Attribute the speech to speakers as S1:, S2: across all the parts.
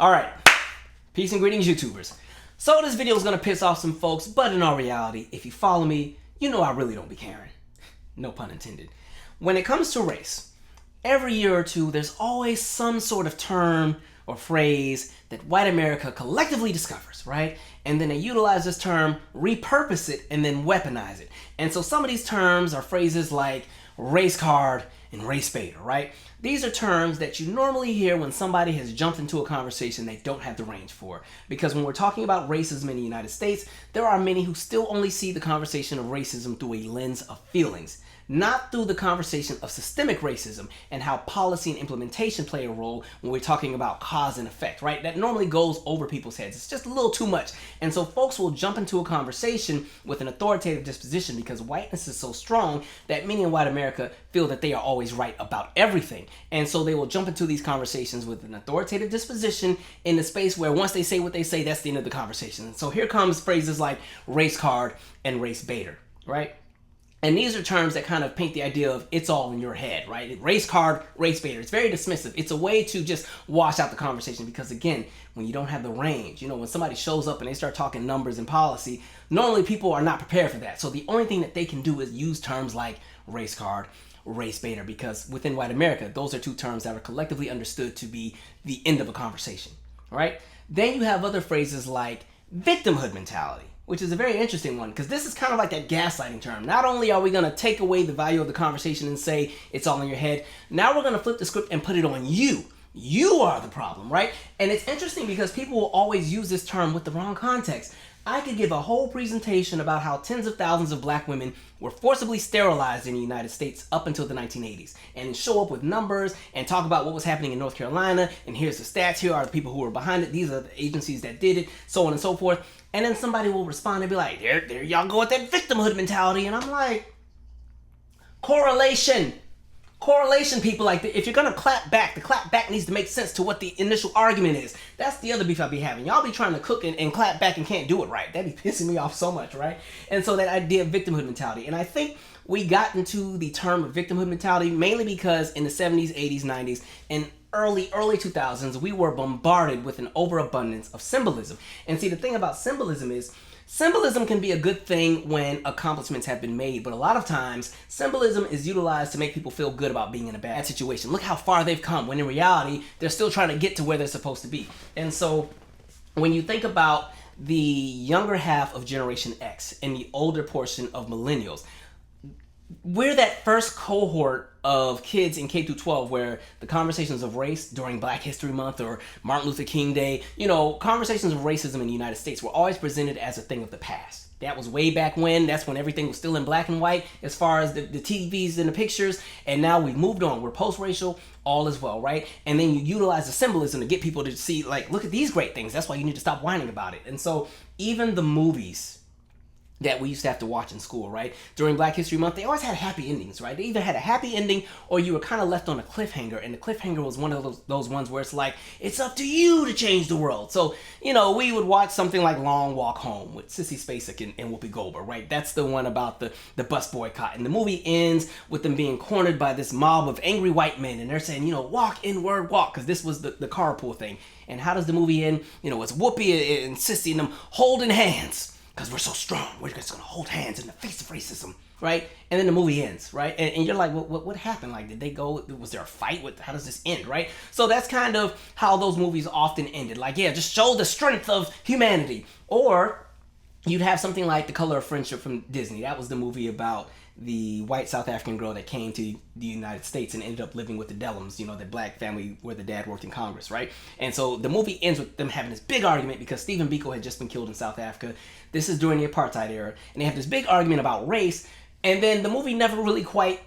S1: Alright, peace and greetings YouTubers. So this video is going to piss off some folks, but in all reality, if you follow me, you know I really don't be caring. No pun intended. When it comes to race, every year or two there's always some sort of term or phrase that white America collectively discovers, right? And then they utilize this term, repurpose it, and then weaponize it. And so some of these terms are phrases like race card and race baiter, right? These are terms that you normally hear when somebody has jumped into a conversation they don't have the range for. Because when we're talking about racism in the United States, there are many who still only see the conversation of racism through a lens of feelings, not through the conversation of systemic racism and how policy and implementation play a role when we're talking about cause and effect, right? That normally goes over people's heads. It's just a little too much. And so folks will jump into a conversation with an authoritative disposition because whiteness is so strong that many in white America feel that they are always right about everything. And so they will jump into these conversations with an authoritative disposition in the space where once they say what they say, that's the end of the conversation. And so here comes phrases like race card and race baiter, right? And these are terms that kind of paint the idea of it's all in your head, right? Race card, race baiter. It's very dismissive. It's a way to just wash out the conversation because, again, when you don't have the range, when somebody shows up and they start talking numbers and policy, normally people are not prepared for that. So the only thing that they can do is use terms like race card, race baiter, because within white America, those are two terms that are collectively understood to be the end of a conversation, right? Then you have other phrases like victimhood mentality, which is a very interesting one because this is kind of like that gaslighting term. Not only are we going to take away the value of the conversation and say it's all in your head, now we're going to flip the script and put it on you. You are the problem, right? And it's interesting because people will always use this term with the wrong context. I could give a whole presentation about how tens of thousands of black women were forcibly sterilized in the United States up until the 1980s and show up with numbers and talk about what was happening in North Carolina, and here's the stats, here are the people who were behind it, these are the agencies that did it, so on and so forth. And then somebody will respond and be like, there y'all go with that victimhood mentality. And I'm like, correlation, people. Like, if you're gonna clap back, the clap back needs to make sense to what the initial argument is. That's the other beef I be having. Y'all be trying to cook and clap back and can't do it right. That be pissing me off so much, right? And so that idea of victimhood mentality. And I think we got into the term of victimhood mentality mainly because in the 70s, 80s, 90s, and early 2000s, we were bombarded with an overabundance of symbolism. And see, the thing about symbolism is, symbolism can be a good thing when accomplishments have been made, but a lot of times, symbolism is utilized to make people feel good about being in a bad situation. Look how far they've come, when in reality, they're still trying to get to where they're supposed to be. And so, when you think about the younger half of Generation X and the older portion of millennials, we're that first cohort of kids in K through 12 where the conversations of race during Black History Month or Martin Luther King Day, conversations of racism in the United States were always presented as a thing of the past. That was way back when. That's when everything was still in black and white as far as the TVs and the pictures. And now we've moved on. We're post-racial, all is well, right? And then you utilize the symbolism to get people to see, like, look at these great things. That's why you need to stop whining about it. And so even the movies that we used to have to watch in school, right? During Black History Month, they always had happy endings, right? They either had a happy ending or you were kind of left on a cliffhanger, and the cliffhanger was one of those ones where it's like, it's up to you to change the world. So, we would watch something like Long Walk Home with Sissy Spacek and Whoopi Goldberg, right? That's the one about the bus boycott. And the movie ends with them being cornered by this mob of angry white men, and they're saying, walk, inward, walk, because this was the carpool thing. And how does the movie end? It's Whoopi and Sissy and them holding hands. Because we're so strong, we're just going to hold hands in the face of racism, right? And then the movie ends, right? And you're like, what happened? Like, did they go, was there a fight? How does this end, right? So that's kind of how those movies often ended. Like, yeah, just show the strength of humanity. Or you'd have something like The Color of Friendship from Disney. That was the movie about the white South African girl that came to the United States and ended up living with the Dellums, the black family where the dad worked in Congress, right? And so the movie ends with them having this big argument because Stephen Biko had just been killed in South Africa. This is during the apartheid era. And they have this big argument about race. And then the movie never really quite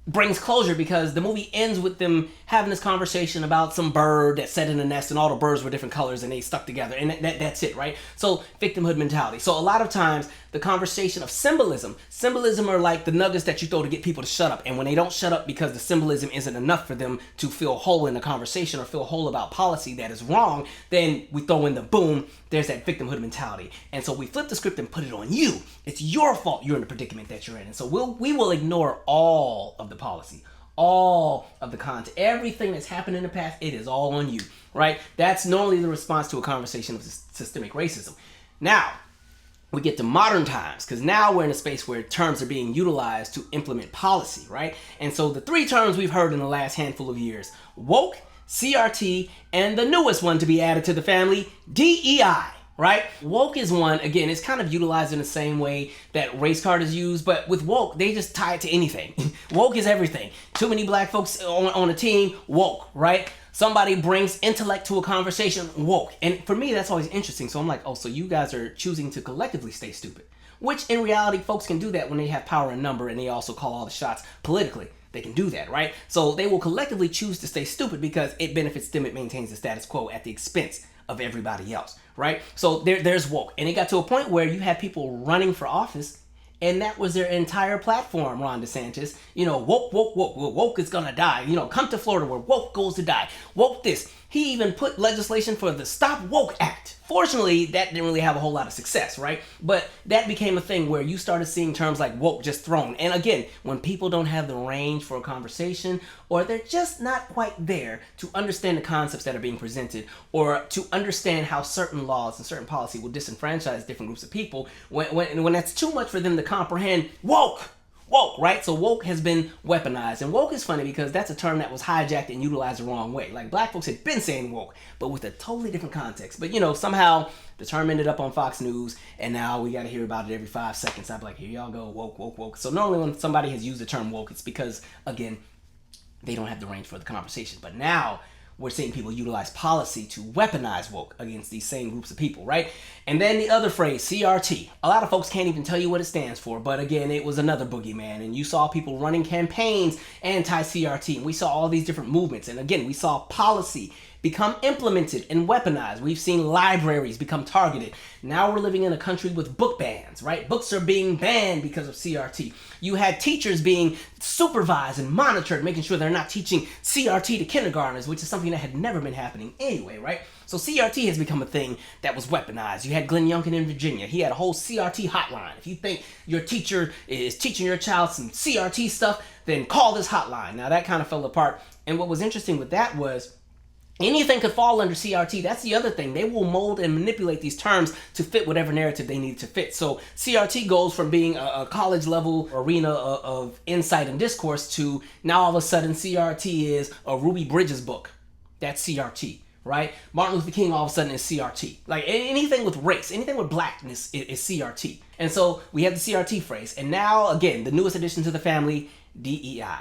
S1: brings closure because the movie ends with them having this conversation about some bird that sat in a nest and all the birds were different colors and they stuck together, and that's it, right? So victimhood mentality. So a lot of times the conversation of symbolism are like the nuggets that you throw to get people to shut up, and when they don't shut up because the symbolism isn't enough for them to feel whole in the conversation or feel whole about policy that is wrong, then we throw in the boom, there's that victimhood mentality. And so we flip the script and put it on you. It's your fault you're in the predicament that you're in. And so we will ignore all of the policy, all of the content, everything that's happened in the past. It is all on you. right? That's normally the response to a conversation of systemic racism. Now, we get to modern times, because now we're in a space where terms are being utilized to implement policy, right? And so the three terms we've heard in the last handful of years: woke, CRT, and the newest one to be added to the family, DEI, right? Woke is one, again, it's kind of utilized in the same way that race card is used, but with woke, they just tie it to anything. Woke is everything. Too many black folks on a team, woke, right? Somebody brings intellect to a conversation, woke. And for me, that's always interesting. So I'm like, oh, so you guys are choosing to collectively stay stupid. Which in reality, folks can do that when they have power in number and they also call all the shots politically. They can do that, right? So they will collectively choose to stay stupid because it benefits them, it maintains the status quo at the expense of everybody else, right? So there's woke. And it got to a point where you had people running for office and that was their entire platform, Ron DeSantis. Woke is gonna die. Come to Florida where woke goes to die. Woke this. He even put legislation for the Stop Woke Act. Fortunately, that didn't really have a whole lot of success, right? But that became a thing where you started seeing terms like woke just thrown. And again, when people don't have the range for a conversation, or they're just not quite there to understand the concepts that are being presented, or to understand how certain laws and certain policy will disenfranchise different groups of people, when that's too much for them to comprehend, woke, right? So woke has been weaponized. And woke is funny because that's a term that was hijacked and utilized the wrong way. Like black folks had been saying woke, but with a totally different context. But somehow the term ended up on Fox News and now we got to hear about it every 5 seconds. I'm like, here y'all go, woke. So normally when somebody has used the term woke, it's because, again, they don't have the range for the conversation. But now we're seeing people utilize policy to weaponize woke against these same groups of people, right? And then the other phrase, CRT. A lot of folks can't even tell you what it stands for, but again, it was another boogeyman. And you saw people running campaigns anti-CRT. And we saw all these different movements. And again, we saw policy become implemented and weaponized. We've seen libraries become targeted. Now we're living in a country with book bans, right? Books are being banned because of CRT. You had teachers being supervised and monitored, making sure they're not teaching CRT to kindergartners, which is something that had never been happening anyway, right? So CRT has become a thing that was weaponized. You had Glenn Youngkin in Virginia. He had a whole CRT hotline. If you think your teacher is teaching your child some CRT stuff, then call this hotline. Now that kind of fell apart. And what was interesting with that was anything could fall under CRT. That's the other thing. They will mold and manipulate these terms to fit whatever narrative they need to fit. So CRT goes from being a college level arena of insight and discourse to now all of a sudden CRT is a Ruby Bridges book. That's CRT, right? Martin Luther King all of a sudden is CRT. Like anything with race, anything with blackness is CRT. And so we have the CRT phrase. And now, again, the newest addition to the family, DEI,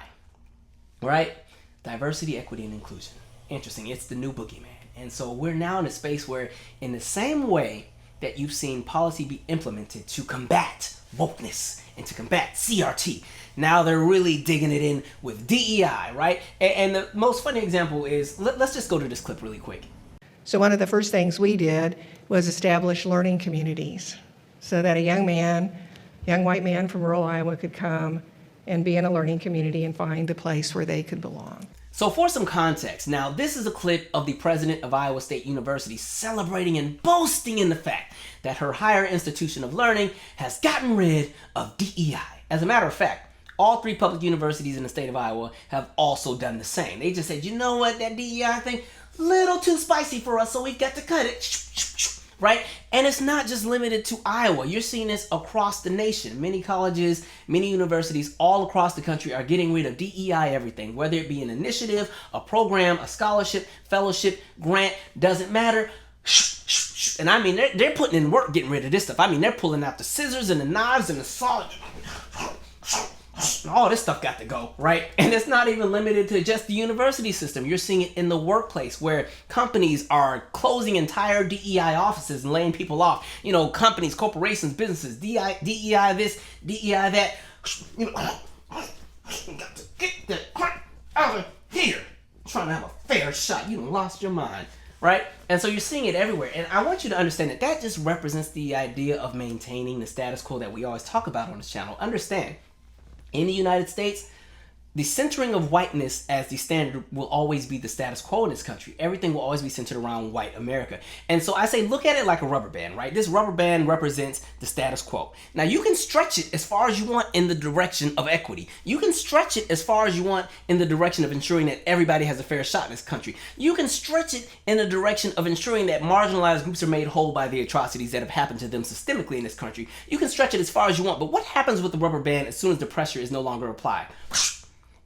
S1: right? Diversity, equity, and inclusion. Interesting. It's the new boogeyman. And so we're now in a space where, in the same way that you've seen policy be implemented to combat wokeness and to combat CRT, now they're really digging it in with DEI, right? And the most funny example is, let's just go to this clip really quick.
S2: So one of the first things we did was establish learning communities so that a young white man from rural Iowa could come and be in a learning community and find a place where they could belong.
S1: So for some context, now this is a clip of the president of Iowa State University celebrating and boasting in the fact that her higher institution of learning has gotten rid of DEI. As a matter of fact, all 3 public universities in the state of Iowa have also done the same. They just said, you know what, that DEI thing, little too spicy for us, so we've got to cut it. Right? And it's not just limited to Iowa. You're seeing this across the nation. Many colleges, many universities all across the country are getting rid of DEI everything, whether it be an initiative, a program, a scholarship, fellowship, grant, doesn't matter. And I mean, they're putting in work getting rid of this stuff. I mean, they're pulling out the scissors and the knives and the saw. All this stuff got to go, right? And it's not even limited to just the university system. You're seeing it in the workplace where companies are closing entire DEI offices and laying people off. Companies, corporations, businesses, DEI this, DEI that. Got to get that crap out of here. I'm trying to have a fair shot. You done lost your mind, right? And so you're seeing it everywhere. And I want you to understand that just represents the idea of maintaining the status quo that we always talk about on this channel. Understand, in the United States, the centering of whiteness as the standard will always be the status quo in this country. Everything will always be centered around white America. And so I say, look at it like a rubber band, right? This rubber band represents the status quo. Now you can stretch it as far as you want in the direction of equity. You can stretch it as far as you want in the direction of ensuring that everybody has a fair shot in this country. You can stretch it in the direction of ensuring that marginalized groups are made whole by the atrocities that have happened to them systemically in this country. You can stretch it as far as you want, but what happens with the rubber band as soon as the pressure is no longer applied?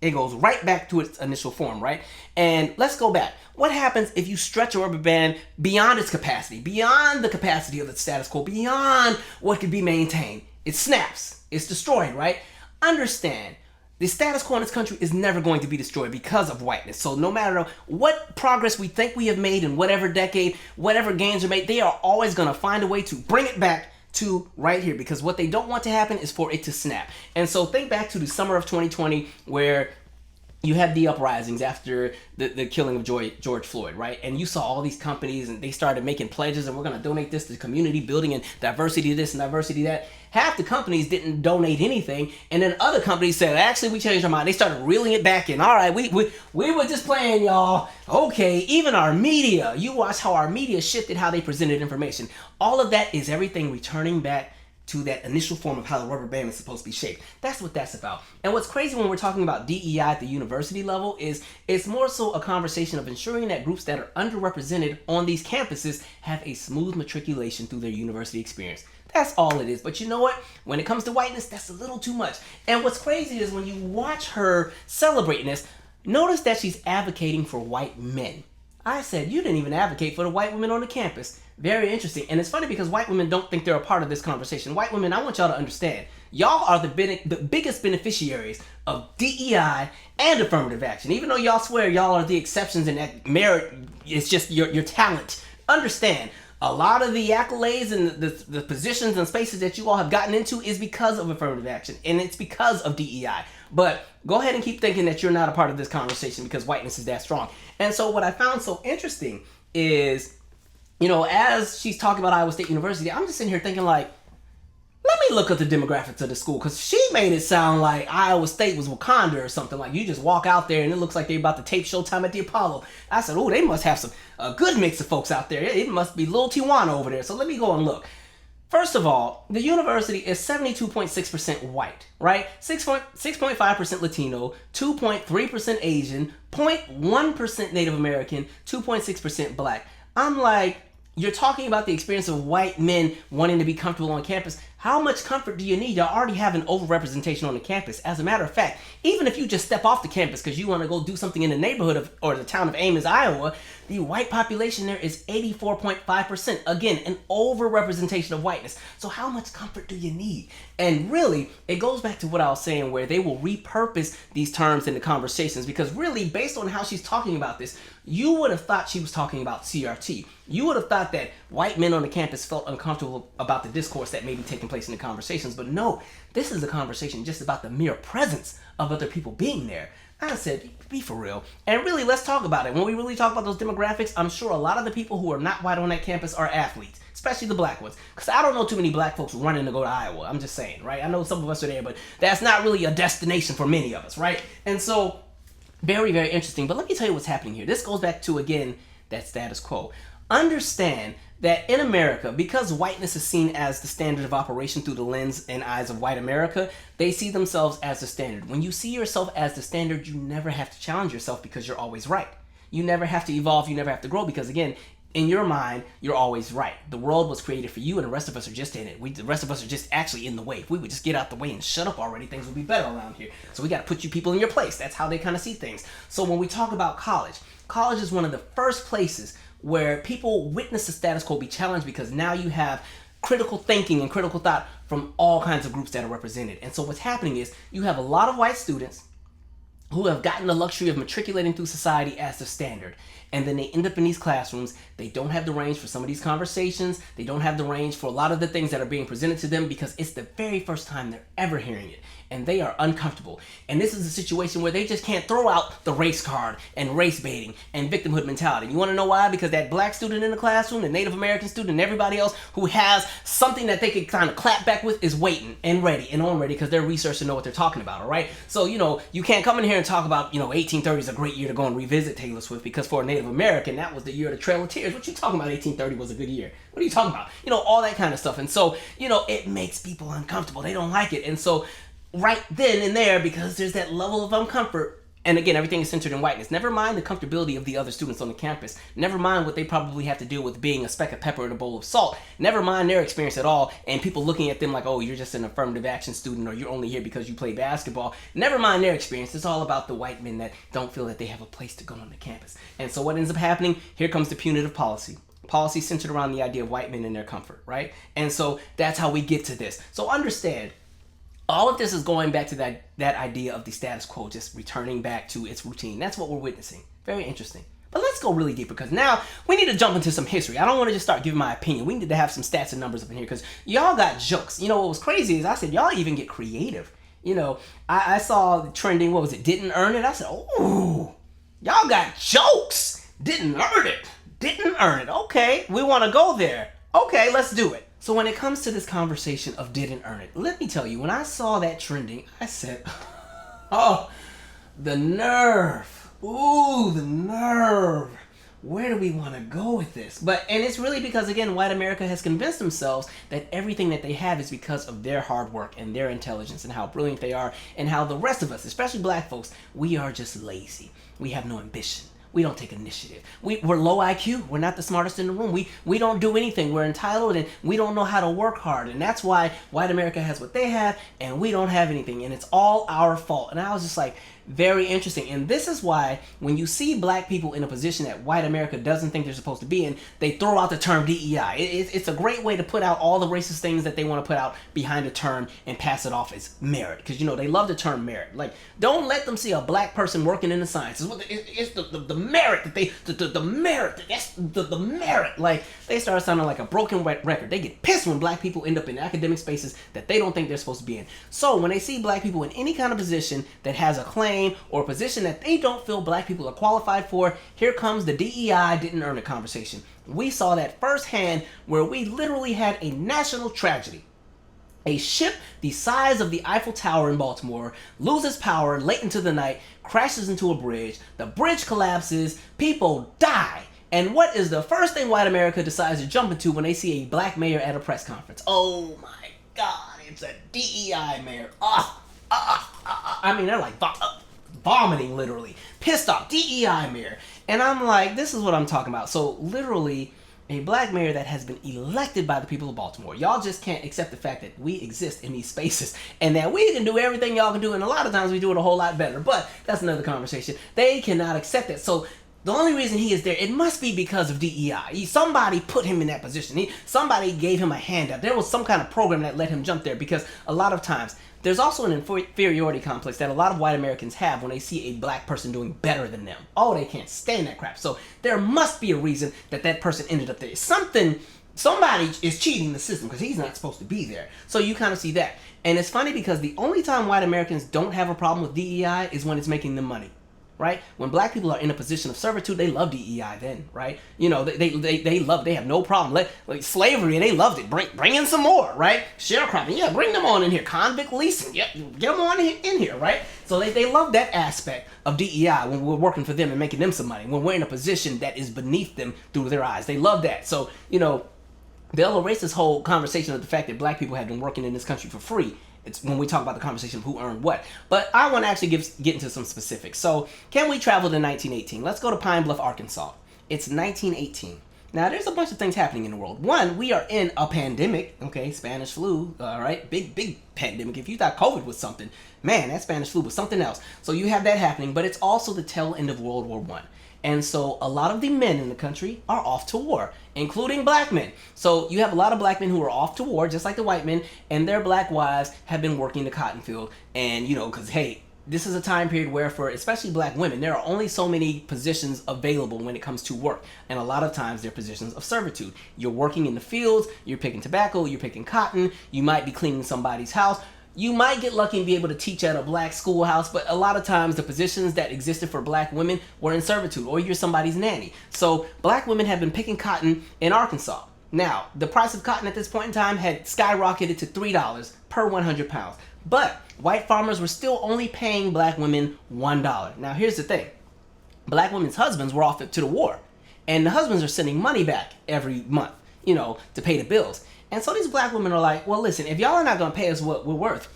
S1: It goes right back to its initial form, right? And let's go back. What happens if you stretch a rubber band beyond its capacity, beyond the capacity of the status quo, beyond what could be maintained? It snaps. It's destroyed, right? Understand, the status quo in this country is never going to be destroyed because of whiteness. So no matter what progress we think we have made in whatever decade, whatever gains are made, they are always going to find a way to bring it back to right here, because what they don't want to happen is for it to snap. And so think back to the summer of 2020 where you had the uprisings after the killing of George Floyd, right? And you saw all these companies and they started making pledges, and we're going to donate this to community building and diversity this and diversity that. Half the companies didn't donate anything, and then other companies said, actually, we changed our mind. They started reeling it back in. All right, we were just playing, y'all. Okay, even our media. You watch how our media shifted how they presented information. All of that is everything returning back to that initial form of how the rubber band is supposed to be shaped. That's what that's about. And what's crazy when we're talking about DEI at the university level is it's more so a conversation of ensuring that groups that are underrepresented on these campuses have a smooth matriculation through their university experience. That's all it is. But you know what? When it comes to whiteness, that's a little too much. And what's crazy is when you watch her celebrating this, notice that she's advocating for white men. I said, you didn't even advocate for the white women on the campus. Very interesting. And it's funny because white women don't think they're a part of this conversation. White women, I want y'all to understand, y'all are the biggest beneficiaries of DEI and affirmative action. Even though y'all swear y'all are the exceptions and that merit is just your talent. Understand, a lot of the accolades and the positions and spaces that you all have gotten into is because of affirmative action, and it's because of DEI. But go ahead and keep thinking that you're not a part of this conversation because whiteness is that strong. And so what I found so interesting is, you know, as she's talking about Iowa State University, I'm just sitting here thinking like, let me look at the demographics of the school, because she made it sound like Iowa State was Wakanda or something. Like you just walk out there and it looks like they're about to tape Showtime at the Apollo. I said, oh, they must have some good mix of folks out there. It must be Little Tijuana over there. So let me go and look. First of all, the university is 72.6% white, right? 6.5% Latino, 2.3% Asian, 0.1% Native American, 2.6% Black. I'm like, you're talking about the experience of white men wanting to be comfortable on campus. How much comfort do you need? Y'all already have an overrepresentation on the campus. As a matter of fact, even if you just step off the campus because you want to go do something in the neighborhood or the town of Ames, Iowa, the white population there is 84.5%. Again, an overrepresentation of whiteness. So how much comfort do you need? And really, it goes back to what I was saying, where they will repurpose these terms in the conversations, because really, based on how she's talking about this, you would have thought she was talking about CRT. You would have thought that white men on the campus felt uncomfortable about the discourse that may be taking place in the conversations. But no, this is a conversation just about the mere presence of other people being there. I said, be for real. And really, let's talk about it. When we really talk about those demographics, I'm sure a lot of the people who are not white on that campus are athletes, especially the black ones. Because I don't know too many black folks running to go to Iowa. I'm just saying, right? I know some of us are there, but that's not really a destination for many of us, right? And so, very, very interesting. But let me tell you what's happening here. This goes back to, again, that status quo. Understand that in America, because whiteness is seen as the standard of operation through the lens and eyes of white America, they see themselves as the standard. When you see yourself as the standard, you never have to challenge yourself because you're always right. You never have to evolve, you never have to grow, because again, in your mind, you're always right. The world was created for you and the rest of us are just in it. The rest of us are just actually in the way. If we would just get out the way and shut up already, things would be better around here. So we got to put you people in your place. That's how they kind of see things. So when we talk about college is one of the first places where people witness the status quo be challenged, because now you have critical thinking and critical thought from all kinds of groups that are represented. And so what's happening is you have a lot of white students who have gotten the luxury of matriculating through society as the standard. And then they end up in these classrooms. They don't have the range for some of these conversations. They don't have the range for a lot of the things that are being presented to them, because it's the very first time they're ever hearing it. and they are uncomfortable. And this is a situation where they just can't throw out the race card and race baiting and victimhood mentality. You want to know why? Because that black student in the classroom, the Native American student, and everybody else who has something that they could kind of clap back with is waiting and ready and on ready because they're researched to know what they're talking about, all right? So, you can't come in here and talk about, 1830 is a great year to go and revisit Taylor Swift, because for a Native American, that was the year of the Trail of Tears. What you talking about 1830 was a good year? What are you talking about? All that kind of stuff. And so, it makes people uncomfortable. They don't like it. And so right then and there, because there's that level of uncomfort, and again, everything is centered in whiteness. Never mind the comfortability of the other students on the campus. Never mind what they probably have to deal with being a speck of pepper in a bowl of salt. Never mind their experience at all, and people looking at them like, oh, you're just an affirmative action student, or you're only here because you play basketball. Never mind their experience. It's all about the white men that don't feel that they have a place to go on the campus. And so what ends up happening? Here comes the punitive policy. Policy centered around the idea of white men and their comfort, right? And so that's how we get to this. So understand, all of this is going back to that idea of the status quo just returning back to its routine. That's what we're witnessing. Very interesting. But let's go really deep, because now we need to jump into some history. I don't want to just start giving my opinion. We need to have some stats and numbers up in here, because y'all got jokes. What was crazy is I said, y'all even get creative. I saw the trending, what was it, didn't earn it? I said, oh, y'all got jokes. Didn't earn it. Didn't earn it. Okay, we want to go there. Okay, let's do it. So when it comes to this conversation of didn't earn it, let me tell you, when I saw that trending, I said, oh, the nerve. Ooh, the nerve. Where do we want to go with this? And it's really because, again, white America has convinced themselves that everything that they have is because of their hard work and their intelligence and how brilliant they are, and how the rest of us, especially black folks, we are just lazy. We have no ambition. We don't take initiative. We're low IQ. We're not the smartest in the room. We don't do anything. We're entitled, and we don't know how to work hard. And that's why white America has what they have, and we don't have anything. And it's all our fault. And I was just like, very interesting. And this is why when you see black people in a position that white America doesn't think they're supposed to be in, they throw out the term DEI. It's a great way to put out all the racist things that they want to put out behind a term and pass it off as merit. Because, they love the term merit. Like, don't let them see a black person working in the sciences. It's the merit that the merit. That's the merit. Like, they start sounding like a broken record. They get pissed when black people end up in academic spaces that they don't think they're supposed to be in. So when they see black people in any kind of position that has a claim or a position that they don't feel black people are qualified for, here comes the DEI didn't earn a conversation. We saw that firsthand, where we literally had a national tragedy. A ship the size of the Eiffel Tower in Baltimore loses power late into the night, crashes into a bridge, the bridge collapses, people die. And what is the first thing white America decides to jump into when they see a black mayor at a press conference? Oh my God, it's a DEI mayor. I mean, they're like vomiting, literally. Pissed off, DEI mayor. And I'm like, this is what I'm talking about. So literally, a black mayor that has been elected by the people of Baltimore. Y'all just can't accept the fact that we exist in these spaces and that we can do everything y'all can do, and a lot of times we do it a whole lot better, but that's another conversation. They cannot accept it. So the only reason he is there, it must be because of DEI. Somebody put him in that position. Somebody gave him a handout. There was some kind of program that let him jump there, because a lot of times there's also an inferiority complex that a lot of white Americans have when they see a black person doing better than them. Oh, they can't stand that crap. So there must be a reason that person ended up there. Somebody is cheating the system, because he's not supposed to be there. So you kind of see that. And it's funny, because the only time white Americans don't have a problem with DEI is when it's making them money. Right? When black people are in a position of servitude, they love DEI then, right? They love, they have no problem. Like slavery, they loved it. Bring in some more, right? Sharecropping, yeah, bring them on in here. Convict leasing, yeah, get them on in here, right? So they love that aspect of DEI when we're working for them and making them some money, when we're in a position that is beneath them through their eyes. They love that. So, they'll erase this whole conversation of the fact that black people have been working in this country for free. It's when we talk about the conversation of who earned what. But I want to actually get into some specifics. So, can we travel to 1918? Let's go to Pine Bluff, Arkansas. It's 1918. Now, there's a bunch of things happening in the world. One, we are in a pandemic, okay? Spanish flu, all right? Big pandemic. If you thought COVID was something, man, that Spanish flu was something else. So you have that happening, but it's also the tail end of World War I. And so a lot of the men in the country are off to war, including black men. So you have a lot of black men who are off to war, just like the white men, and their black wives have been working the cotton field. And, because, hey, this is a time period where, for especially black women, there are only so many positions available when it comes to work. And a lot of times they're positions of servitude. You're working in the fields, you're picking tobacco, you're picking cotton, you might be cleaning somebody's house. You might get lucky and be able to teach at a black schoolhouse, but a lot of times the positions that existed for black women were in servitude, or you're somebody's nanny. So black women have been picking cotton in Arkansas. Now, the price of cotton at this point in time had skyrocketed to $3 per 100 pounds. But white farmers were still only paying black women $1. Now, here's the thing. Black women's husbands were off to the war. And the husbands are sending money back every month, to pay the bills. And so these black women are like, well, listen, if y'all are not going to pay us what we're worth,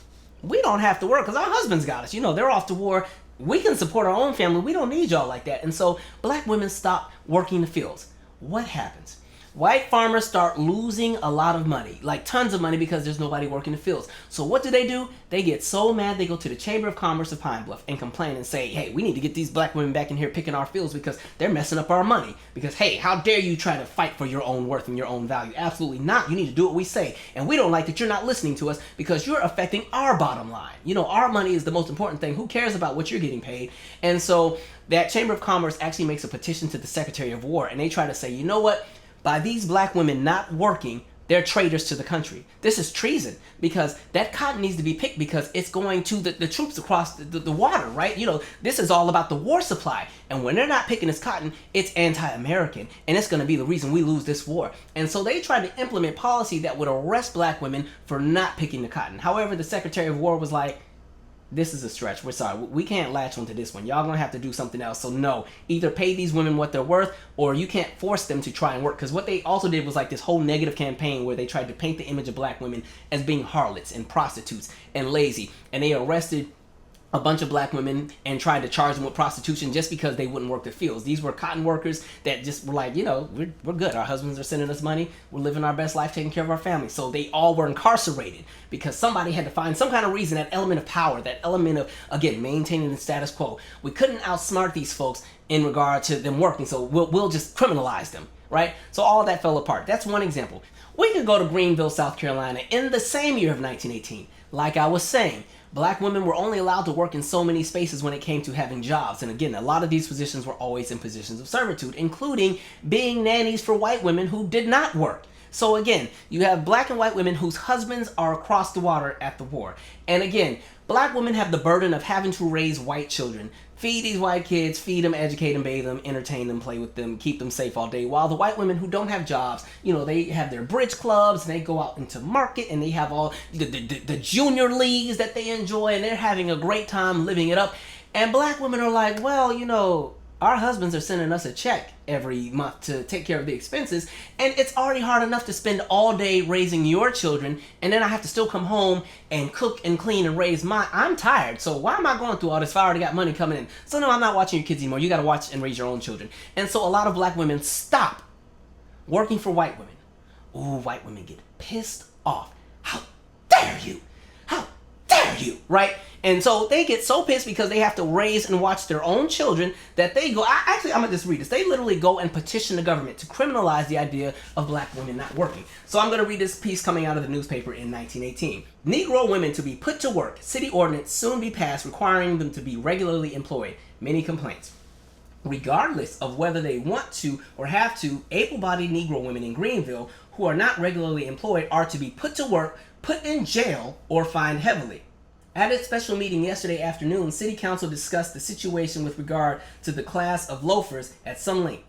S1: we don't have to work because our husbands got us. They're off to war. We can support our own family. We don't need y'all like that. And so black women stop working the fields. What happens? White farmers start losing a lot of money, like tons of money, because there's nobody working the fields. So what do? They get so mad they go to the Chamber of Commerce of Pine Bluff and complain and say, hey, we need to get these black women back in here picking our fields because they're messing up our money. Because, hey, how dare you try to fight for your own worth and your own value? Absolutely not. You need to do what we say. And we don't like that you're not listening to us because you're affecting our bottom line. Our money is the most important thing. Who cares about what you're getting paid? And so that Chamber of Commerce actually makes a petition to the Secretary of War, and they try to say, you know what? By these black women not working, they're traitors to the country. This is treason because that cotton needs to be picked because it's going to the troops across the water, right? This is all about the war supply. And when they're not picking this cotton, it's anti-American. And it's going to be the reason we lose this war. And so they tried to implement policy that would arrest black women for not picking the cotton. However, the Secretary of War was like, this is a stretch. We're sorry. We can't latch onto this one. Y'all gonna have to do something else. So no, either pay these women what they're worth, or you can't force them to try and work. Because what they also did was like this whole negative campaign where they tried to paint the image of black women as being harlots and prostitutes and lazy. And they arrested a bunch of black women and tried to charge them with prostitution just because they wouldn't work the fields. These were cotton workers that just were like, we're good. Our husbands are sending us money. We're living our best life, taking care of our family. So they all were incarcerated because somebody had to find some kind of reason, that element of power, that element of, again, maintaining the status quo. We couldn't outsmart these folks in regard to them working, so we'll just criminalize them, right? So all of that fell apart. That's one example. We could go to Greenville, South Carolina in the same year of 1918. Like I was saying, black women were only allowed to work in so many spaces when it came to having jobs. And again, a lot of these positions were always in positions of servitude, including being nannies for white women who did not work. So again, you have black and white women whose husbands are across the water at the war. And again, black women have the burden of having to raise white children. Feed these white kids, feed them, educate them, bathe them, entertain them, play with them, keep them safe all day. While the white women who don't have jobs, they have their bridge clubs and they go out into market and they have all the junior leagues that they enjoy and they're having a great time living it up. And black women are like, well, our husbands are sending us a check every month to take care of the expenses, and it's already hard enough to spend all day raising your children, and then I have to still come home and cook and clean and raise mine. I'm tired, so why am I going through all this if I already got money coming in? So no, I'm not watching your kids anymore. You got to watch and raise your own children. And so a lot of black women stop working for white women. Ooh, white women get pissed off. How dare you? How dare you? Right? And so they get so pissed because they have to raise and watch their own children that they go, I'm going to just read this. They literally go and petition the government to criminalize the idea of black women not working. So I'm going to read this piece coming out of the newspaper in 1918. Negro women to be put to work. City ordinance soon be passed requiring them to be regularly employed. Many complaints. Regardless of whether they want to or have to, able-bodied Negro women in Greenville who are not regularly employed are to be put to work, put in jail, or fined heavily. At its special meeting yesterday afternoon, City Council discussed the situation with regard to the class of loafers at some length.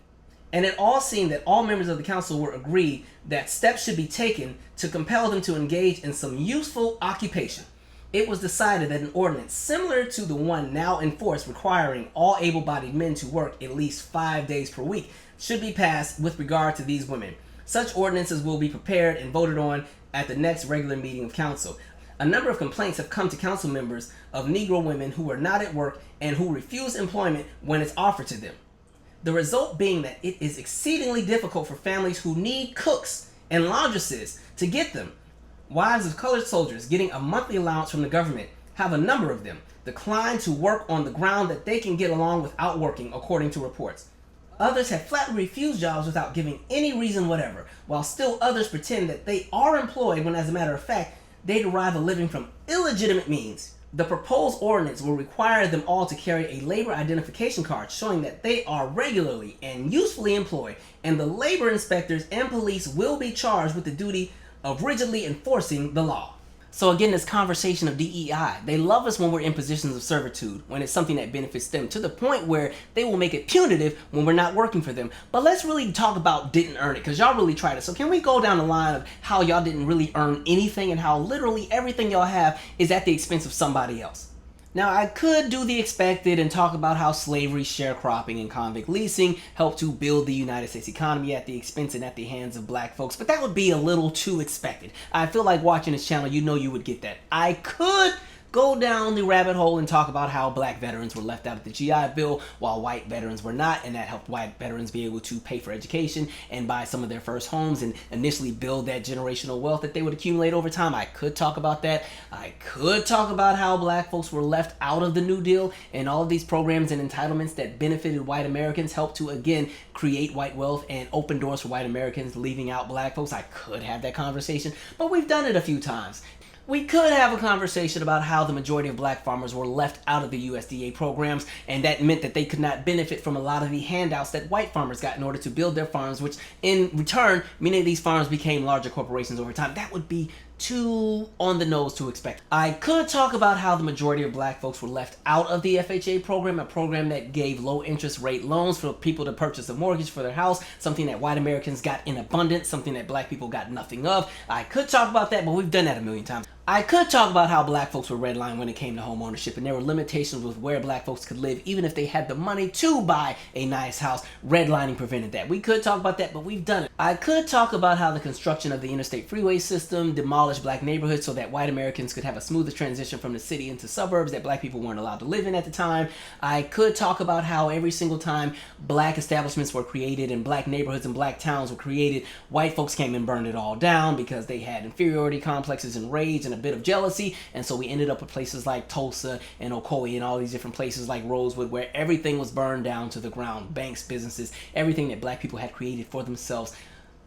S1: And it all seemed that all members of the council were agreed that steps should be taken to compel them to engage in some useful occupation. It was decided that an ordinance similar to the one now in force requiring all able-bodied men to work at least 5 days per week should be passed with regard to these women. Such ordinances will be prepared and voted on at the next regular meeting of council. A number of complaints have come to council members of Negro women who are not at work and who refuse employment when it's offered to them. The result being that it is exceedingly difficult for families who need cooks and laundresses to get them. Wives of colored soldiers getting a monthly allowance from the government have a number of them declined to work on the ground that they can get along without working, according to reports. Others have flatly refused jobs without giving any reason whatever, while still others pretend that they are employed when, as a matter of fact, they derive a living from illegitimate means. The proposed ordinance will require them all to carry a labor identification card showing that they are regularly and usefully employed, and the labor inspectors and police will be charged with the duty of rigidly enforcing the law. So again, this conversation of DEI, they love us when we're in positions of servitude, when it's something that benefits them, to the point where they will make it punitive when we're not working for them. But let's really talk about didn't earn it, because y'all really tried it. So can we go down the line of how y'all didn't really earn anything and how literally everything y'all have is at the expense of somebody else? Now, I could do the expected and talk about how slavery, sharecropping, and convict leasing helped to build the United States economy at the expense and at the hands of black folks, but that would be a little too expected. I feel like watching this channel, you know you would get that. I could go down the rabbit hole and talk about how black veterans were left out of the GI Bill while white veterans were not, and that helped white veterans be able to pay for education and buy some of their first homes and initially build that generational wealth that they would accumulate over time. I could talk about that. I could talk about how black folks were left out of the New Deal, and all of these programs and entitlements that benefited white Americans helped to, again, create white wealth and open doors for white Americans, leaving out black folks. I could have that conversation, but we've done it a few times. We could have a conversation about how the majority of black farmers were left out of the USDA programs, and that meant that they could not benefit from a lot of the handouts that white farmers got in order to build their farms, which in return, many of these farms became larger corporations over time. That would be too on the nose to expect. I could talk about how the majority of black folks were left out of the FHA program, a program that gave low interest rate loans for people to purchase a mortgage for their house, something that white Americans got in abundance, something that black people got nothing of. I could talk about that, but we've done that a million times. I could talk about how black folks were redlined when it came to home ownership, and there were limitations with where black folks could live even if they had the money to buy a nice house. Redlining prevented that. We could talk about that, but we've done it. I could talk about how the construction of the interstate freeway system demolished black neighborhoods so that white Americans could have a smoother transition from the city into suburbs that black people weren't allowed to live in at the time. I could talk about how every single time black establishments were created and black neighborhoods and black towns were created, white folks came and burned it all down because they had inferiority complexes and rage and a bit of jealousy, and so we ended up with places like Tulsa and Ocoee and all these different places like Rosewood where everything was burned down to the ground. Banks, businesses, everything that black people had created for themselves.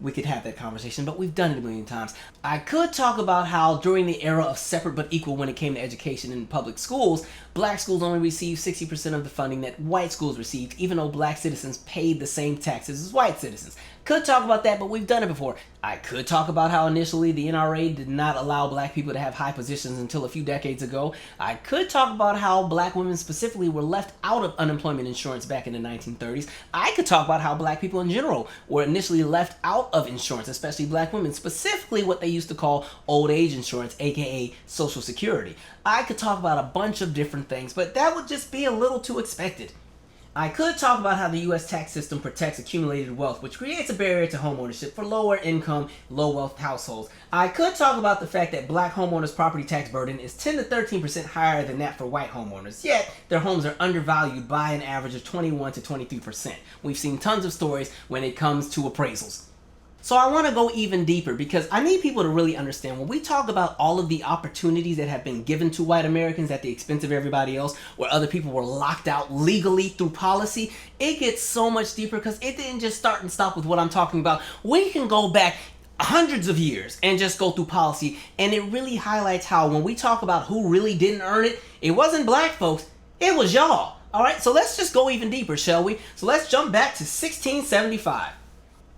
S1: We could have that conversation, but we've done it a million times. I could talk about how during the era of separate but equal when it came to education in public schools, black schools only received 60% of the funding that white schools received, even though black citizens paid the same taxes as white citizens. Could talk about that, but we've done it before. I could talk about how initially the NRA did not allow black people to have high positions until a few decades ago. I could talk about how black women specifically were left out of unemployment insurance back in the 1930s. I could talk about how black people in general were initially left out of insurance, especially black women, specifically what they used to call old age insurance, aka Social Security. I could talk about a bunch of different things, but that would just be a little too expected. I could talk about how the U.S. tax system protects accumulated wealth, which creates a barrier to homeownership for lower income, low wealth households. I could talk about the fact that black homeowners' property tax burden is 10 to 13% higher than that for white homeowners, yet their homes are undervalued by an average of 21 to 23%. We've seen tons of stories when it comes to appraisals. So I want to go even deeper because I need people to really understand when we talk about all of the opportunities that have been given to white Americans at the expense of everybody else, where other people were locked out legally through policy, it gets so much deeper because it didn't just start and stop with what I'm talking about. We can go back hundreds of years and just go through policy, and it really highlights how when we talk about who really didn't earn it, it wasn't black folks, it was y'all. All right, so let's just go even deeper, shall we? So let's jump back to 1675.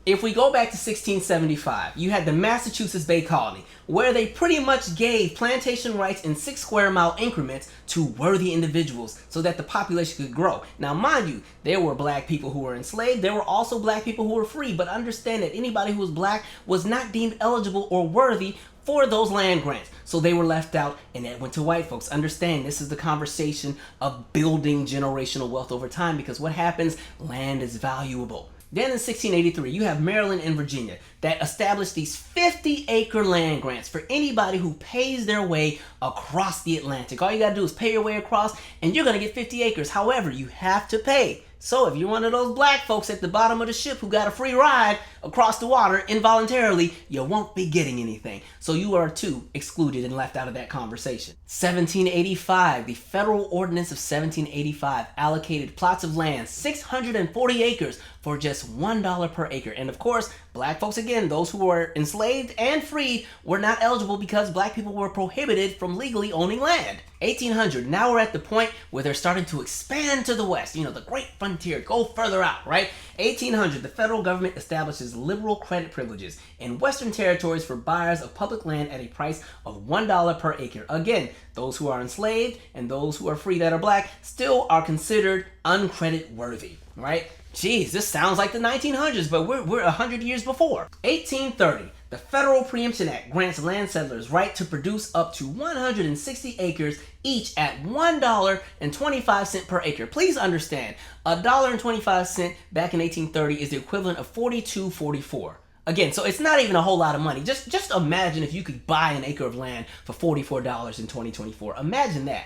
S1: If we go back to 1675, you had the Massachusetts Bay Colony, where they pretty much gave plantation rights in 6 square mile increments to worthy individuals so that the population could grow. Now, mind you, there were black people who were enslaved. There were also black people who were free, but understand that anybody who was black was not deemed eligible or worthy for those land grants. So they were left out, and that went to white folks. Understand, this is the conversation of building generational wealth over time, because what happens? Land is valuable. Then in 1683, you have Maryland and Virginia that established these 50-acre land grants for anybody who pays their way across the Atlantic. All you gotta do is pay your way across, and you're gonna get 50 acres. However, you have to pay. So if you're one of those black folks at the bottom of the ship who got a free ride across the water involuntarily, you won't be getting anything. So you are too excluded and left out of that conversation. 1785, the Federal Ordinance of 1785 allocated plots of land, 640 acres, for just $1 per acre. And of course, black folks, again, those who were enslaved and freed, were not eligible because black people were prohibited from legally owning land. 1800, now we're at the point where they're starting to expand to the west, the great frontier, go further out, right? 1800, the federal government establishes liberal credit privileges in western territories for buyers of public land at a price of $1 per acre. Again, those who are enslaved and those who are free that are black still are considered uncredit worthy, right? Geez, this sounds like the 1900s, but we're 100 years before. 1830, the Federal Preemption Act grants land settlers right to produce up to 160 acres each at $1.25 per acre. Please understand, $1.25 back in 1830 is the equivalent of $42.44. Again, so it's not even a whole lot of money. Just imagine if you could buy an acre of land for $44 in 2024. Imagine that.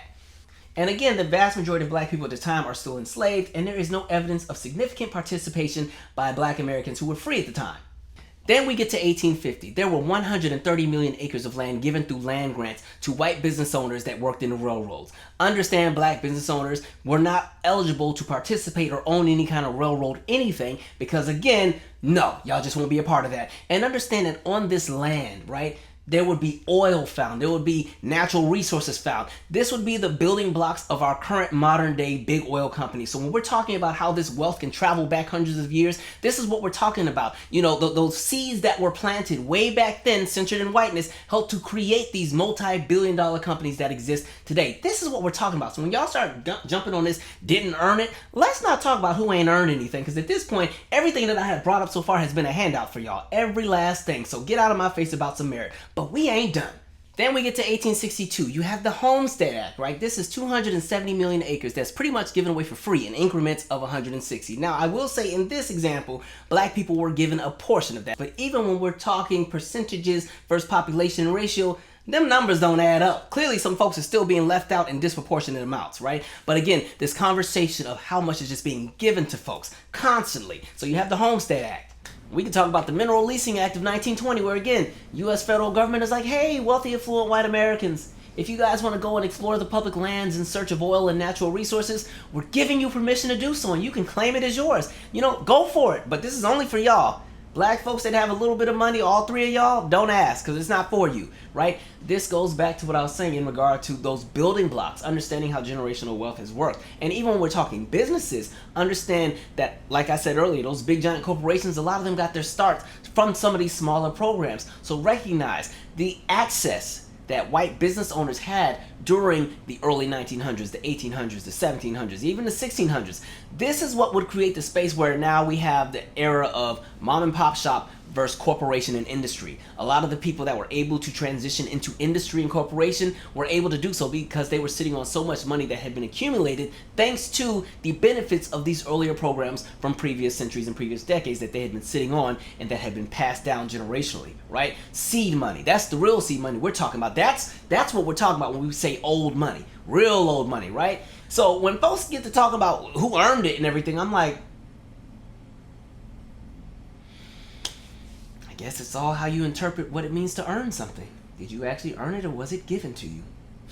S1: And again, the vast majority of black people at the time are still enslaved, and there is no evidence of significant participation by black Americans who were free at the time. Then we get to 1850. There were 130 million acres of land given through land grants to white business owners that worked in the railroads. Understand, black business owners were not eligible to participate or own any kind of railroad anything because, again, no, y'all just won't be a part of that. And understand that on this land, right, there would be oil found. There would be natural resources found. This would be the building blocks of our current modern day big oil companies. So when we're talking about how this wealth can travel back hundreds of years, this is what we're talking about. Those seeds that were planted way back then, centered in whiteness, helped to create these multi-billion-dollar companies that exist today. This is what we're talking about. So when y'all start jumping on this, didn't earn it, let's not talk about who ain't earned anything. Because at this point, everything that I have brought up so far has been a handout for y'all. Every last thing. So get out of my face about some merit. But we ain't done. Then we get to 1862. You have the Homestead Act, right? This is 270 million acres that's pretty much given away for free in increments of 160. Now, I will say in this example, black people were given a portion of that. But even when we're talking percentages versus population ratio, them numbers don't add up. Clearly, some folks are still being left out in disproportionate amounts, right? But again, this conversation of how much is just being given to folks constantly. So you have the Homestead Act. We can talk about the Mineral Leasing Act of 1920, where again, U.S. federal government is like, hey, wealthy, affluent white Americans, if you guys want to go and explore the public lands in search of oil and natural resources, we're giving you permission to do so, and you can claim it as yours. Go for it, but this is only for y'all. Black folks that have a little bit of money, all three of y'all, don't ask, because it's not for you, right? This goes back to what I was saying in regard to those building blocks, understanding how generational wealth has worked. And even when we're talking businesses, understand that, like I said earlier, those big giant corporations, a lot of them got their starts from some of these smaller programs. So recognize the access that white business owners had during the early 1900s, the 1800s, the 1700s, even the 1600s. This is what would create the space where now we have the era of mom and pop shop versus corporation and industry. A lot of the people that were able to transition into industry and corporation were able to do so because they were sitting on so much money that had been accumulated thanks to the benefits of these earlier programs from previous centuries and previous decades that they had been sitting on and that had been passed down generationally, right? Seed money, that's the real seed money we're talking about. That's what we're talking about when we say old money, real old money, right? So when folks get to talk about who earned it and everything, I'm like, I guess it's all how you interpret what it means to earn something. Did you actually earn it or was it given to you?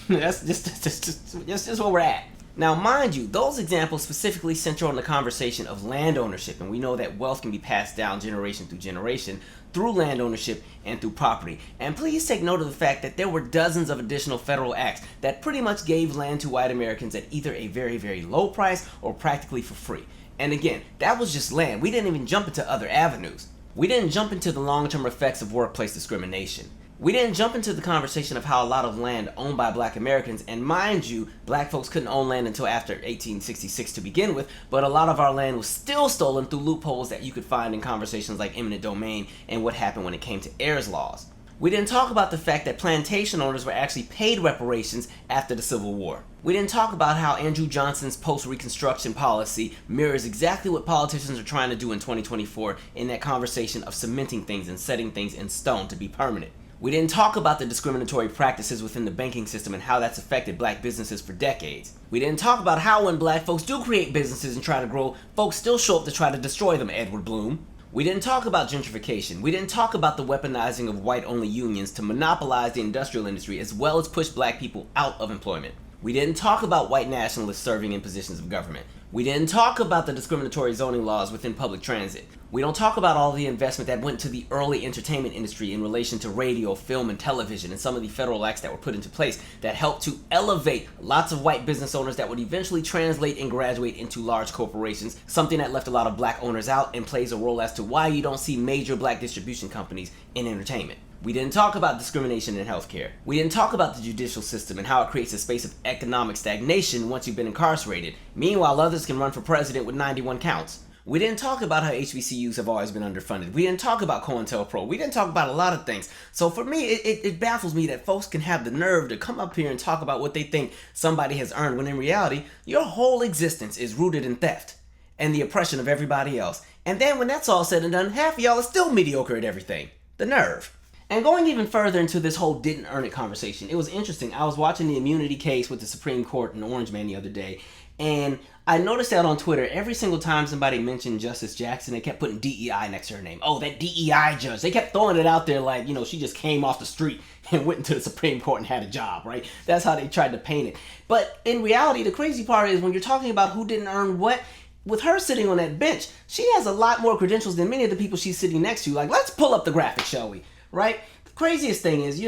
S1: That's just where we're at. Now, mind you, those examples specifically center on the conversation of land ownership, and we know that wealth can be passed down generation through generation through land ownership and through property. And please take note of the fact that there were dozens of additional federal acts that pretty much gave land to white Americans at either a very, very low price or practically for free. And again, that was just land. We didn't even jump into other avenues. We didn't jump into the long-term effects of workplace discrimination. We didn't jump into the conversation of how a lot of land owned by black Americans, and mind you, black folks couldn't own land until after 1866 to begin with, but a lot of our land was still stolen through loopholes that you could find in conversations like eminent domain and what happened when it came to heirs laws. We didn't talk about the fact that plantation owners were actually paid reparations after the Civil War. We didn't talk about how Andrew Johnson's post-Reconstruction policy mirrors exactly what politicians are trying to do in 2024 in that conversation of cementing things and setting things in stone to be permanent. We didn't talk about the discriminatory practices within the banking system and how that's affected black businesses for decades. We didn't talk about how when black folks do create businesses and try to grow, folks still show up to try to destroy them, Edward Bloom. We didn't talk about gentrification. We didn't talk about the weaponizing of white-only unions to monopolize the industrial industry as well as push black people out of employment. We didn't talk about white nationalists serving in positions of government. We didn't talk about the discriminatory zoning laws within public transit. We don't talk about all the investment that went to the early entertainment industry in relation to radio, film, and television, and some of the federal acts that were put into place that helped to elevate lots of white business owners that would eventually translate and graduate into large corporations, something that left a lot of black owners out and plays a role as to why you don't see major black distribution companies in entertainment. We didn't talk about discrimination in healthcare. We didn't talk about the judicial system and how it creates a space of economic stagnation once you've been incarcerated. Meanwhile, others can run for president with 91 counts. We didn't talk about how HBCUs have always been underfunded. We didn't talk about COINTELPRO. We didn't talk about a lot of things. So for me, it baffles me that folks can have the nerve to come up here and talk about what they think somebody has earned, when in reality, your whole existence is rooted in theft and the oppression of everybody else. And then when that's all said and done, half of y'all are still mediocre at everything. The nerve. And going even further into this whole didn't earn it conversation, it was interesting. I was watching the immunity case with the Supreme Court and Orange Man the other day, and I noticed that on Twitter, every single time somebody mentioned Justice Jackson, they kept putting DEI next to her name. Oh, that DEI judge. They kept throwing it out there like, she just came off the street and went into the Supreme Court and had a job, right? That's how they tried to paint it. But in reality, the crazy part is when you're talking about who didn't earn what, with her sitting on that bench, she has a lot more credentials than many of the people she's sitting next to. Like, let's pull up the graphic, shall we? Right? The craziest thing is,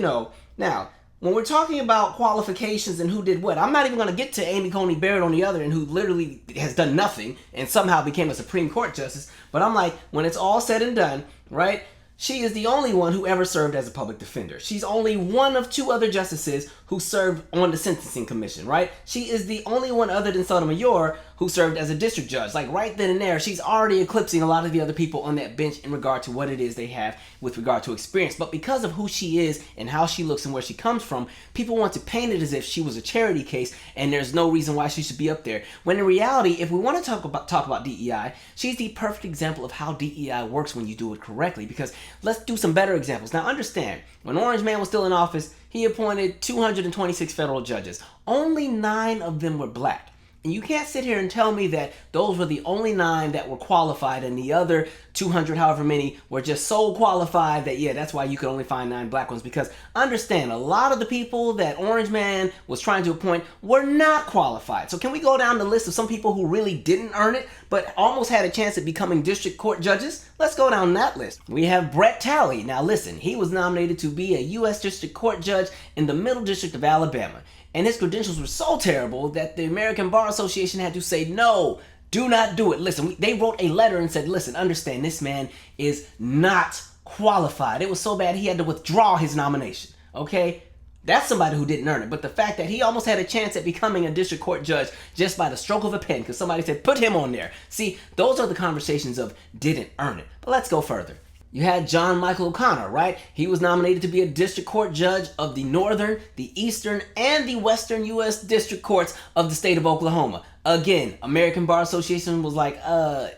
S1: now, when we're talking about qualifications and who did what, I'm not even going to get to Amy Coney Barrett on the other end, who literally has done nothing and somehow became a Supreme Court justice. But I'm like, when it's all said and done, right, she is the only one who ever served as a public defender. She's only one of two other justices who served on the Sentencing Commission, right? She is the only one other than Sotomayor who served as a district judge. Like right then and there, she's already eclipsing a lot of the other people on that bench in regard to what it is they have with regard to experience. But because of who she is and how she looks and where she comes from, people want to paint it as if she was a charity case and there's no reason why she should be up there. When in reality, if we want to talk about DEI, she's the perfect example of how DEI works when you do it correctly. Because let's do some better examples. Now understand, when Orange Man was still in office, he appointed 226 federal judges. Only 9 of them were black. And you can't sit here and tell me that those were the only 9 that were qualified and the other 200, however many, were just so qualified that, that's why you could only find 9 black ones. Because understand, a lot of the people that Orange Man was trying to appoint were not qualified. So can we go down the list of some people who really didn't earn it, but almost had a chance at becoming district court judges? Let's go down that list. We have Brett Talley. Now listen, he was nominated to be a U.S. District Court judge in the Middle District of Alabama. And his credentials were so terrible that the American Bar Association had to say, no, do not do it. Listen, they wrote a letter and said, listen, understand, this man is not qualified. It was so bad he had to withdraw his nomination, okay? That's somebody who didn't earn it. But the fact that he almost had a chance at becoming a district court judge just by the stroke of a pen because somebody said, put him on there. See, those are the conversations of didn't earn it. But let's go further. You had John Michael O'Connor, right? He was nominated to be a district court judge of the Northern, the Eastern, and the Western U.S. District Courts of the state of Oklahoma. Again, American Bar Association was like,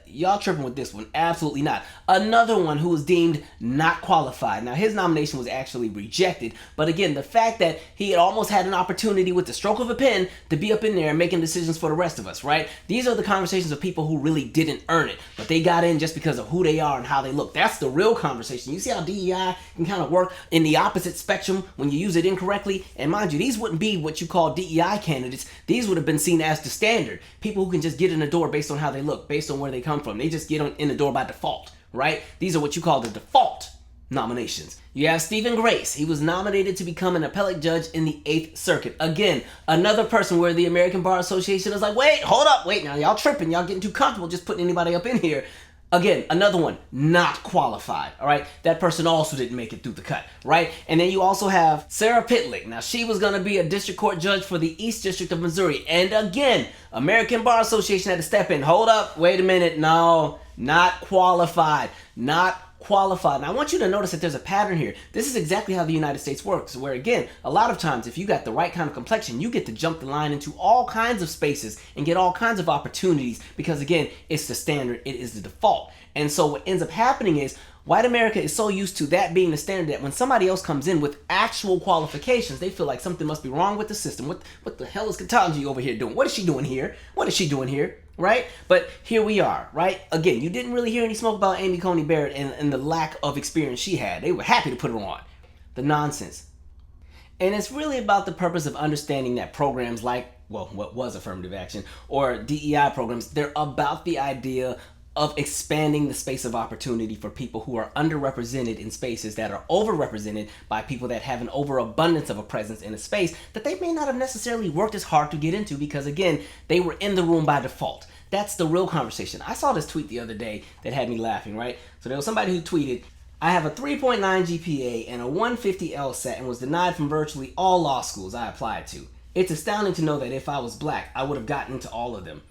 S1: y'all tripping with this one. Absolutely not. Another one who was deemed not qualified. Now, his nomination was actually rejected. But again, the fact that he had almost had an opportunity with the stroke of a pen to be up in there making decisions for the rest of us, right? These are the conversations of people who really didn't earn it, but they got in just because of who they are and how they look. That's the real conversation. You see how DEI can kind of work in the opposite spectrum when you use it incorrectly? And mind you, these wouldn't be what you call DEI candidates. These would have been seen as the standard. People who can just get in the door based on how they look, based on where they come from. They just get in the door by default, right? These are what you call the default nominations. You have Stephen Grace. He was nominated to become an appellate judge in the 8th Circuit. Again, another person where the American Bar Association is like, wait, hold up, wait, now y'all tripping. Y'all getting too comfortable just putting anybody up in here. Again, another one, not qualified, all right? That person also didn't make it through the cut, right? And then you also have Sarah Pitlick. Now, she was going to be a district court judge for the East District of Missouri. And again, American Bar Association had to step in. Hold up, wait a minute, no, not qualified, not qualified. Now, I want you to notice that there's a pattern here. This is exactly how the United States works, where again, a lot of times, if you got the right kind of complexion, you get to jump the line into all kinds of spaces and get all kinds of opportunities because again, it's the standard, it is the default. And so what ends up happening is white America is so used to that being the standard that when somebody else comes in with actual qualifications, they feel like something must be wrong with the system. What the hell is Katanji over here doing? What is she doing here? What is she doing here? Right? But here we are, right? Again, you didn't really hear any smoke about Amy Coney Barrett and the lack of experience she had. They were happy to put her on. The nonsense. And it's really about the purpose of understanding that programs like what was affirmative action, or DEI programs, they're about the idea of expanding the space of opportunity for people who are underrepresented in spaces that are overrepresented by people that have an overabundance of a presence in a space that they may not have necessarily worked as hard to get into because, again, they were in the room by default. That's the real conversation. I saw this tweet the other day that had me laughing, right? So there was somebody who tweeted, I have a 3.9 GPA and a 150 LSAT and was denied from virtually all law schools I applied to. It's astounding to know that if I was black, I would have gotten into all of them.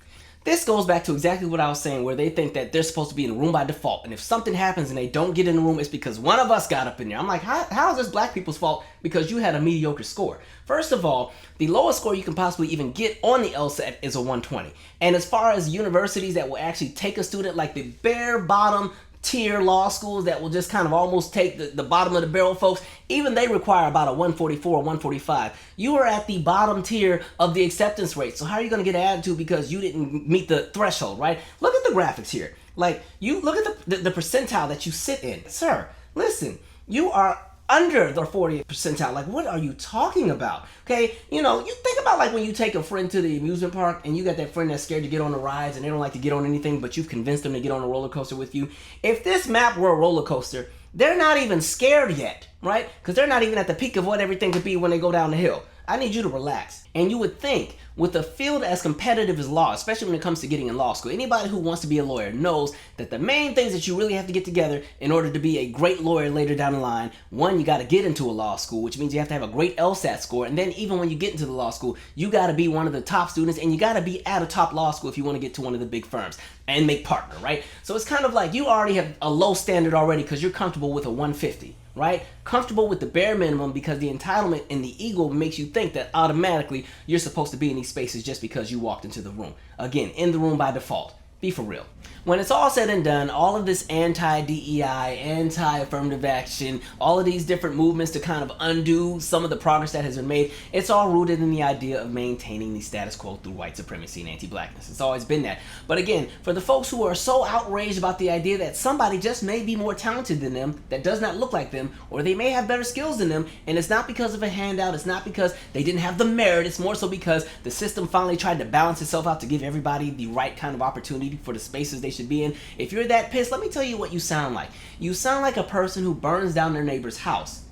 S1: This goes back to exactly what I was saying, where they think that they're supposed to be in the room by default, and if something happens and they don't get in the room, it's because one of us got up in there. I'm like, how is this black people's fault because you had a mediocre score? First of all, the lowest score you can possibly even get on the LSAT is a 120. And as far as universities that will actually take a student, like the bare bottom tier law schools that will just kind of almost take the bottom of the barrel folks, even they require about a 144 or 145. You are at the bottom tier of the acceptance rate. So how are you going to get an attitude because you didn't meet the threshold, right? Look at the graphics here. Like, you look at the percentile that you sit in. Sir, listen, you are under the 40th percentile. Like, what are you talking about? Okay, you know, you think about like when you take a friend to the amusement park and you got that friend that's scared to get on the rides and they don't like to get on anything, but you've convinced them to get on a roller coaster with you. If this map were a roller coaster, they're not even scared yet, right? Because they're not even at the peak of what everything could be when they go down the hill. I need you to relax. And you would think, with a field as competitive as law, especially when it comes to getting in law school, anybody who wants to be a lawyer knows that the main things that you really have to get together in order to be a great lawyer later down the line, one, you got to get into a law school, which means you have to have a great LSAT score. And then even when you get into the law school, you got to be one of the top students, and you got to be at a top law school if you want to get to one of the big firms and make partner, right? So it's kind of like you already have a low standard already because you're comfortable with a 150. Right? Comfortable with the bare minimum because the entitlement and the ego makes you think that automatically you're supposed to be in these spaces just because you walked into the room. Again, in the room by default. Be for real. When it's all said and done, all of this anti-DEI, anti-affirmative action, all of these different movements to kind of undo some of the progress that has been made, it's all rooted in the idea of maintaining the status quo through white supremacy and anti-blackness. It's always been that. But again, for the folks who are so outraged about the idea that somebody just may be more talented than them, that does not look like them, or they may have better skills than them, and it's not because of a handout, it's not because they didn't have the merit, it's more so because the system finally tried to balance itself out to give everybody the right kind of opportunity for the spaces they should be in. If you're that pissed, let me tell you what you sound like. You sound like a person who burns down their neighbor's house.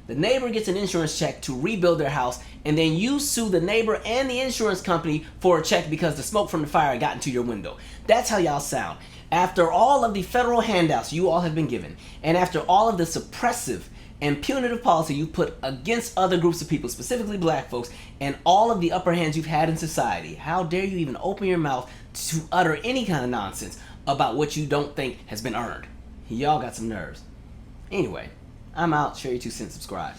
S1: The neighbor gets an insurance check to rebuild their house, and then you sue the neighbor and the insurance company for a check because the smoke from the fire got into your window. That's how y'all sound. After all of the federal handouts you all have been given, and after all of the suppressive and punitive policy you put against other groups of people, specifically black folks, and all of the upper hands you've had in society, how dare you even open your mouth to utter any kind of nonsense about what you don't think has been earned? Y'all got some nerves. Anyway, I'm out. Share your 2 cents, subscribe.